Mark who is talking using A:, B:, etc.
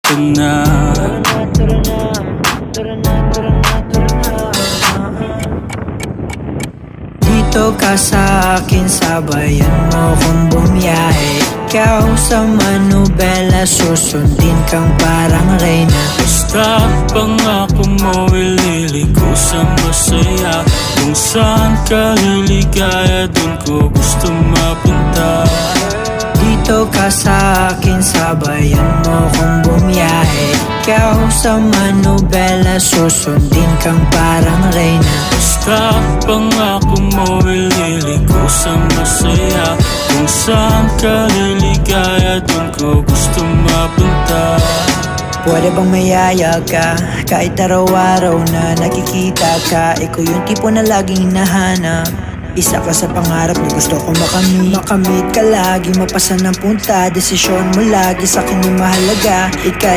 A: ka na.
B: Dito ka sa akin, sabayan mo kung bumiyahe. Ikaw sa manubela, susundin kang parang reyna.
A: Basta pangako mo, ililiko sa masaya. Kung saan ka liligaya, dun ko gusto mapunta.
B: Dito ka sa akin, sabayan mo kung bumiyahe. Ikaw sa manubela, susundin kang parang reyna.
A: Basta pangako mo, ililiko sa masaya. Kung saan ka liligaya, dun ko gusto mapunta.
B: Pwede bang mayaya ka? Kahit araw-araw na nakikita ka, ikaw yung tipo na laging hinahanap. Isa ka sa pangarap na gusto ko makamit ka lagi, mapasa ng punta. Desisyon mo lagi sa akin yung mahalaga. Ikaw